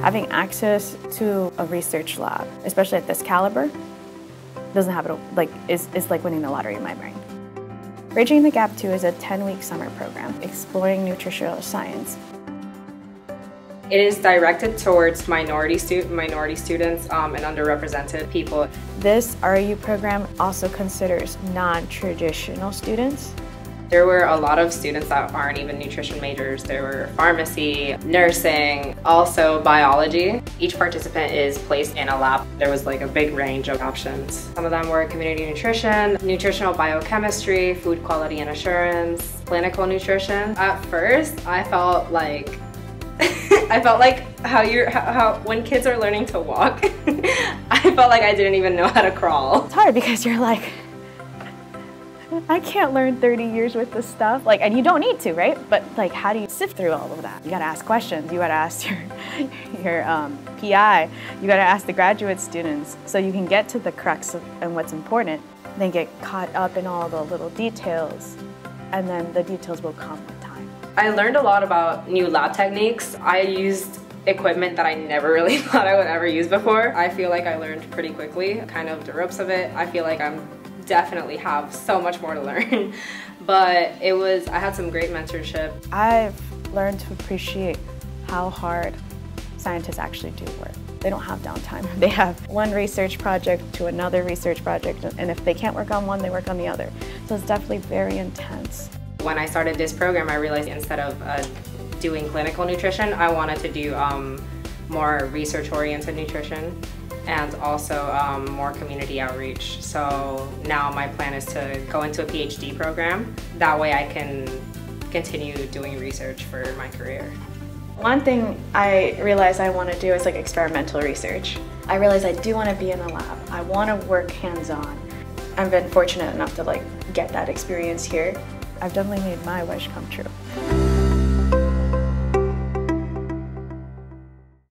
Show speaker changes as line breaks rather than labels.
Having access to a research lab, especially at this caliber, doesn't have it, is like winning the lottery in my brain. Bridging the Gap 2 is a 10-week summer program exploring nutritional science.
It is directed towards minority students and underrepresented people.
This RU program also considers non-traditional students.
There were a lot of students that aren't even nutrition majors. There were pharmacy, nursing, also biology. Each participant is placed in a lab. There was like a big range of options. Some of them were community nutrition, nutritional biochemistry, food quality and assurance, clinical nutrition. At first, I felt like how when kids are learning to walk, I felt like I didn't even know how to crawl.
It's hard because you're like, I can't learn 30 years worth of stuff, and you don't need to, right? But how do you sift through all of that? You gotta ask questions, you gotta ask your PI, you gotta ask the graduate students so you can get to the crux and what's important, then get caught up in all the little details, and then the details will come with time.
I learned a lot about new lab techniques. I used equipment that I never really thought I would ever use before. I feel like I learned pretty quickly, kind of the ropes of it. I feel like I'm definitely have so much more to learn, but I had some great mentorship.
I've learned to appreciate how hard scientists actually do work. They don't have downtime. They have one research project to another research project, and if they can't work on one, they work on the other. So it's definitely very intense.
When I started this program, I realized instead of doing clinical nutrition, I wanted to do more research-oriented nutrition and also more community outreach. So now my plan is to go into a PhD program. That way I can continue doing research for my career.
One thing I realized I want to do is experimental research. I realized I do want to be in a lab. I want to work hands-on. I've been fortunate enough to get that experience here. I've definitely made my wish come true.